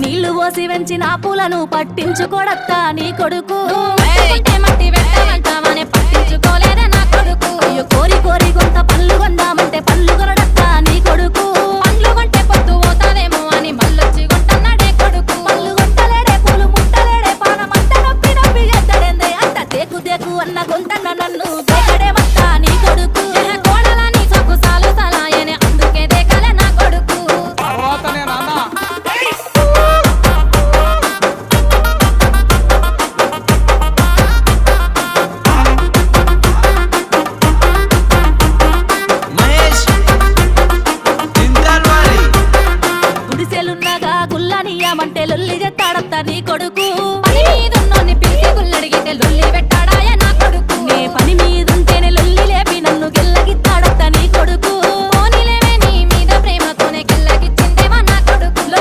నీళ్లు పోసి వెంచిన పూలను పట్టించుకోడత్తా నీ కొడుకు పట్టించుకోలేదా నా కొడుకు అయ్యో కోరి కోరి కొంత పళ్ళు కొందామంటే పళ్ళు కొనడత్తా నీ కొడుకు పండ్లు కొంటే పొద్దు పోతావేమో అని మళ్ళొచ్చి కొంటన్నాడే కొడుకు పళ్ళు కొట్టలేడే పూలు ముట్టలేడే పానమంత నొప్పి నొప్పి ఎద్దడేందే అంత దేకు దేకు అన్న గొంతన్న నన్ను దేకడే వస్తా నీ కొడుకు కోడలని సొక్కు సాలు సలాయనే అందుకే దేకలే నా కొడుకు తర్వాతనే నాన్న మహేష్ జింకల్వాలి గుడిసెలున్నగా గుల్లనియమంటే లొల్లి చెత్తాడత్తా నీ కొడుకు పని మీదున్నోన్ని పిలిచి గుల్లడిగితే లొల్లి పెట్ట